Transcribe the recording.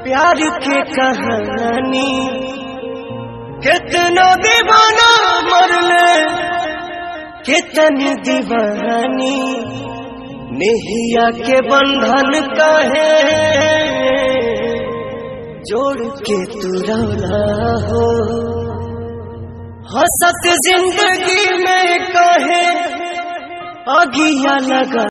प्यार के कहानी कितना दीवाना मरले कितनी दीवानी नेहिया के बंधन कहे जोड़ के तू रौला हो हंसत जिंदगी में कहे आगिया लगा।